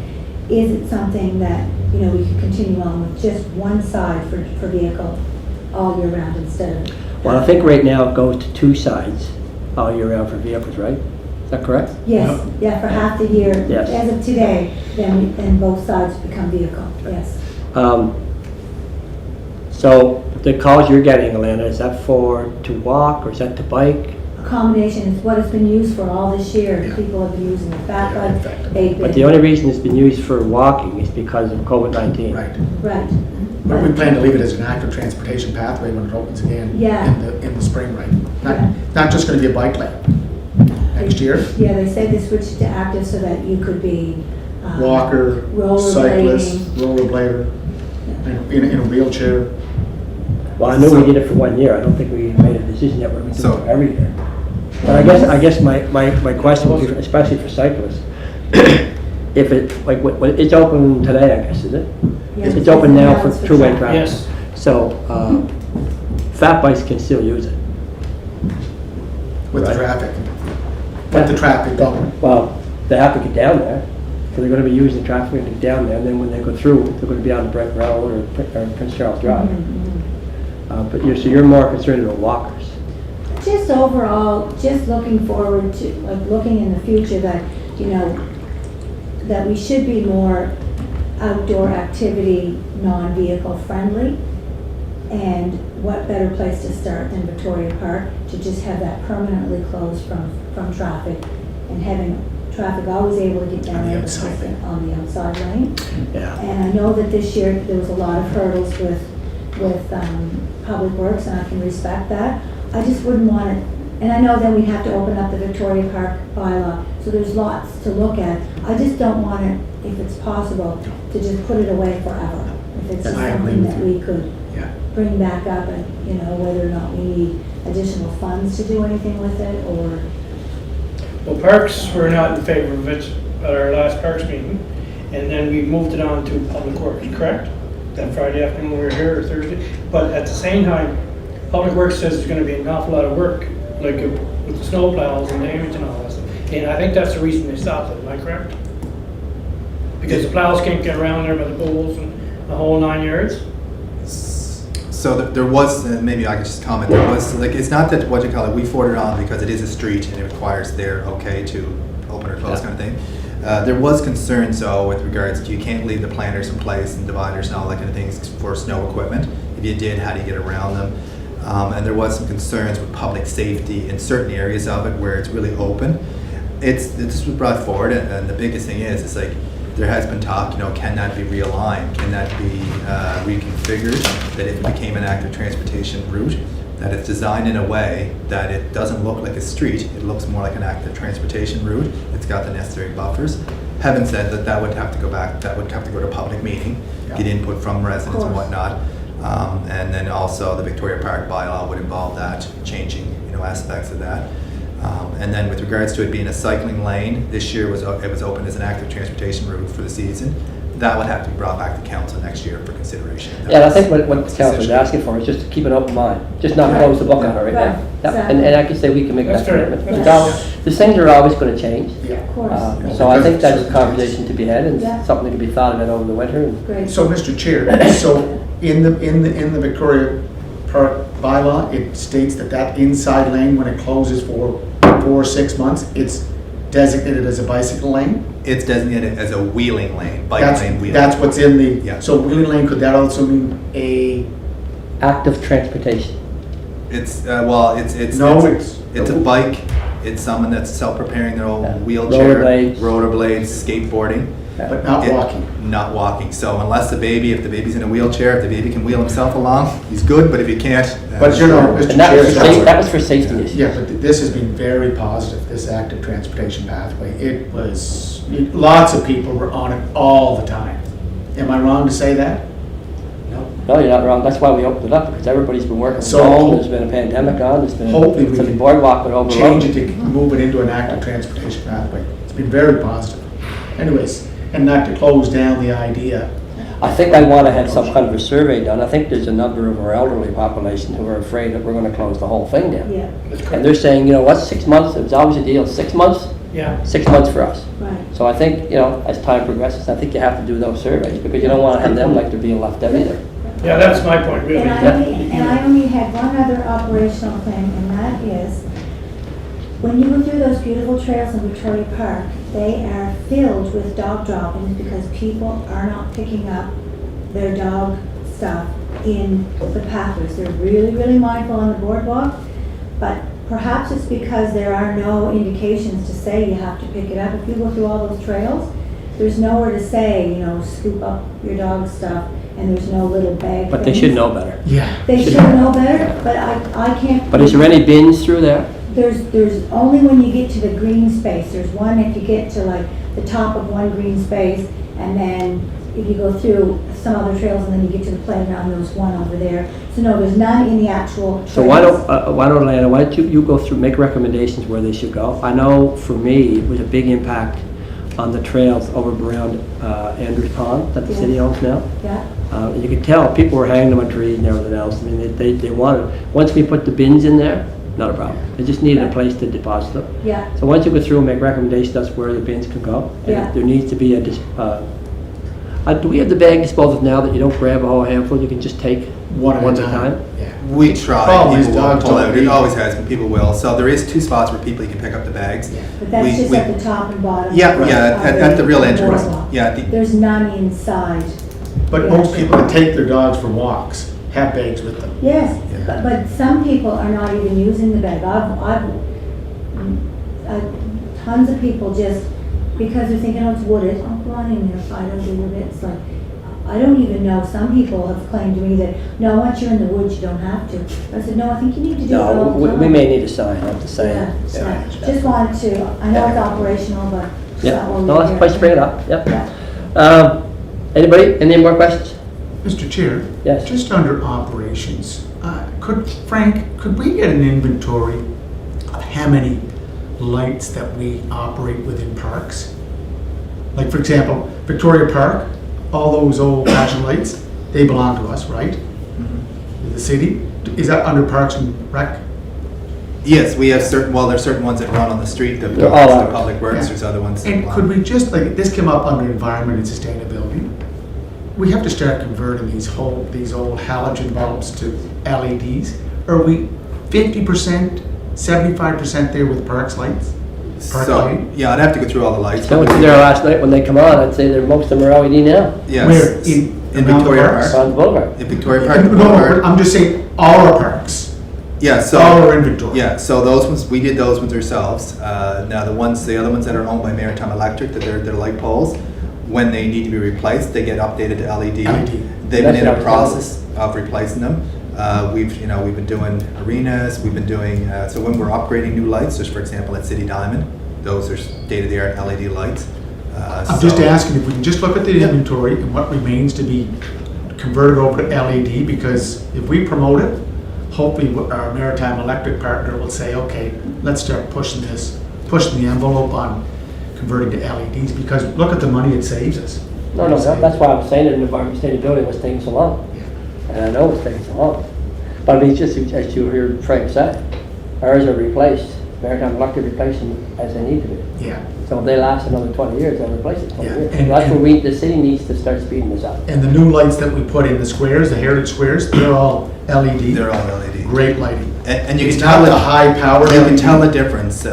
is it something that, we could continue on with just one side for vehicle all year round instead of. Well, I think right now it goes to 2 sides all year round for vehicles, right? Is that correct? Yes, yeah, for half the year. Yes. As of today, then both sides become vehicle, yes. So the calls you're getting, Alana, is that to walk or is that to bike? Accommodation is what it's been used for all this year. Yeah. People have been using the fat Yeah, bike. effective. They've But been. the only reason it's been used for walking is because of COVID-19. Right. Right. But we plan to leave it as an active transportation pathway when it opens again. Yeah. In the spring, right? Yeah. Not just gonna be a bike lane. Next year, Yeah, they say they switched to active so that you could be. walker, cyclist, Rollerblading. rollerblader, in a wheelchair. Well, I know we did it for 1 year. I don't think we made a decision yet whether we do So- it every year. But I guess my question would be, especially for cyclists, if it, like, it's open today, I guess, is it? Yeah. It's open now for It's for two-way traffic. traffic. Yes. So, fat bikes can still use it. With the Right. traffic. With the traffic going. Well, they have to get down there, because they're gonna be using the traffic to get down there, and then when they go through, they're gonna be on Brent Road or Prince Charles Drive. But so you're more concerned about walkers. Just overall, just looking forward to, like, looking in the future that, you know, that we should be more outdoor activity, non-vehicle friendly. And what better place to start than Victoria Park, to just have that permanently closed from traffic, and having traffic always able to get down On the there outside lane. on the outside lane. Yeah. And I know that this year, there was a lot of hurdles with Public Works, and I can respect that. I just wouldn't want it, and I know then we'd have to open up the Victoria Park bylaw, so there's lots to look at. I just don't want it, if it's possible, to just put it away forever. If it's just I agree something with that you. we could Yeah. bring back up, and, you know, whether or not we need additional funds to do anything with it, or, Well, parks, we're not in favor of it at our last parks meeting, and then we moved it on to Public Works, correct? That Friday afternoon we were here, or Thursday, but at the same time, Public Works says there's gonna be an awful lot of work, like with the snow plows and damage and all that stuff. And I think that's the reason they stopped it, am I correct? Because the plows can't get around there by the poles and the whole 9 yards? So there was, maybe I could just comment, there was, like, it's not that, what you call it, we forwarded on because it is a street and it requires their okay to open or close kind of thing. There was concern, so with regards to, you can't leave the planters in place and dividers and all that kind of things for snow equipment. If you did, how do you get around them? And there was some concerns with public safety in certain areas of it where it's really open. This was brought forward, and the biggest thing is, it's like, there has been talk, you know, can that be realigned? Can that be reconfigured? That if it became an active transportation route, that it's designed in a way that it doesn't look like a street, it looks more like an active transportation route. It's got the necessary buffers. Having said that, that would have to go back, that would have to go to public meeting, get input from residents and whatnot. And then also the Victoria Park bylaw would involve that, changing, you know, aspects of that. And then with regards to it being a cycling lane, this year it was opened as an active transportation route for the season. That would have to be brought back to council next year for consideration. Yeah, and I think what the council is asking for is just to keep an open mind, just not close the book on it right now. Right, Yeah, exactly. and I can say we can make that That's fair. commitment. That's Because these things are always going to change. of course. So I think that's a conversation to be had, and Yeah. something that can be thought about over the winter. And Great. So, Mr. Chair, so in the Victoria Park bylaw, it states that inside lane, when it closes for 4 or 6 months, it's designated as a bicycle lane? It's designated as a wheeling lane, bike That's, lane wheeling. that's what's in the, Yeah. so wheeling lane, could that also mean a, active transportation. It's, well, it's a bike, it's someone that's self-preparing their Yeah. own wheelchair. Rollerblades. Rollerblades, skateboarding. but not It- walking? Not walking. So unless if the baby's in a wheelchair, if the baby can wheel himself along, he's good, but if he can't. But you know, Mr. And that Chair, was for that was for safety issues. yeah, but this has been very positive, this active transportation pathway. It was, lots of people were on it all the time. Am I wrong to say that? No, you're not wrong. That's why we opened it up, because everybody's been working So- from home. There's been a pandemic on. There's been Hopefully we so the can boardwalk would overload. Change it to move it into an active transportation pathway. It's been very positive. Anyways, and not to close down the idea. I think I want to have some kind of a survey done. I think there's a number of our elderly population who are afraid that we're going to close the whole thing down. Yeah, That's And correct. they're saying, you know what, 6 months, it was always a deal, 6 months, Yeah. 6 months for us. right. So I think, you know, as time progresses, I think you have to do those surveys, because you don't want to have them like they're being left out either. Yeah, that's my point, really. And I only had one other operational thing, and that is, when you go through those beautiful trails in Victoria Park, they are filled with dog droppings because people are not picking up their dog stuff in the pathways. They're really, really mindful on the boardwalk, but perhaps it's because there are no indications to say you have to pick it up. If you go through all those trails, there's nowhere to say, you know, scoop up your dog stuff, and there's no little bag. But they things. should know better. Yeah. They should know better, but I can't. But is there any bins through there? There's only when you get to the green space. There's one if you get to like the top of one green space, and then if you go through some other trails and then you get to the playground, there's one over there. So no, there's none in the actual trails. So why don't Lana, why don't you go through, make recommendations where they should go? I know for me, it was a big impact on the trails over around Andrews Pond that the city owns now. Yeah, You could tell people were hanging them on trees and everything else. I mean, they wanted, once we put the bins in there, not a problem. They just needed a place to deposit them. yeah, So once you go through and make recommendations as where the bins can go, and Yeah. if there needs to be a, do we have the bag disposals now that you don't grab a whole handful, you can just take One at a time. Yeah. We try, Problem is people will dogs pull don't out, it leave. always has been, people will. So there is 2 spots where people can pick up the bags. but that's We- just we- at the top and bottom. Yeah, yeah, at the real entrance. boardwalk. Yeah, There's none inside. But most people that take their dogs for walks have bags with them. Yes, Yeah. but some people are not even using the bag. Tons of people just, because they're thinking, oh, it's wooded, oh, go on in there, fight over your bits. Like, I don't even know, some people have claimed to me that, no, once you're in the woods, you don't have to. I said, no, I think you need to do it all no, the we time. may need a sign, I'm just saying. Yeah, just wanted to, I know it's operational, but. just Yeah, thought we'll no, that's leave a place to bring it there. up, yep. Yeah. Anybody, any more questions? Mr. Chair? Yes. Just under operations, could we get an inventory of how many lights that we operate within parks? Like, for example, Victoria Park, all those old flashing lights, they belong to us, right? The city? Is that under Parks and Rec? Yes, we have certain, well, there's certain ones that run on the street, that They're all belong to ours. the Public Works, Yeah. there's other ones that And belong. could we just, like, this came up under environment and sustainability. We have to start converting these old halogen bulbs to LEDs. Are we 50%, 75% there with Parks lights? Park So, lighting? yeah, I'd have to go through all the lights. I went through there last night when they come on, I'd say that most of them are LED now, Yes. Where? In Around the Victoria parks? Park. on the boulevard. In Victoria Park. No, Boulevard. I'm just saying all our parks, Yeah, so. all our inventory. Yeah, so those ones, we did those ones ourselves. Now, the other ones that are owned by Maritime Electric, that they're light poles, when they need to be replaced, they get updated to LED. LED. They've been That's in what I a was process of replacing them. We've been doing arenas, we've been doing, so when we're upgrading new lights, just for example at City Diamond, those are state-of-the-art LED lights. I'm just asking if we can just look at the inventory and what remains to be converted over to LED, because if we promote it, hopefully our Maritime Electric partner will say, okay, let's start pushing the envelope on converting to LEDs, because look at the money it saves us. No, that's why I was saying that environment sustainability was taking so long. And I know it's taking so long. But I mean, just as you heard Frank say, ours are replaced, Maritime Electric replaced them as they need to be. Yeah. So if they last another 20 years, they'll replace it 20 Yeah, years. and- That's and- where the city needs to start speeding this up. And the new lights that we put in the squares, the heritage squares, they're all LED. They're all LED. Great lighting. And you It's can tell not it. the high power. You can tell the difference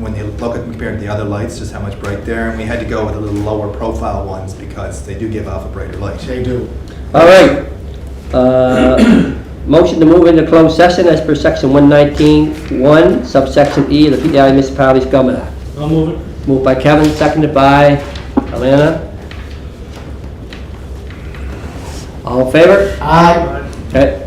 when you look at compared to the other lights, just how much bright they are. And we had to go with a little lower profile ones because they do give off a brighter light. They do. All right. Motion to move into closed session as per section 119(1) subsection E of the PEI Municipalities Government Act. I'll move it. Moved by Kevin, seconded by Alana. All in favor? Aye. Okay.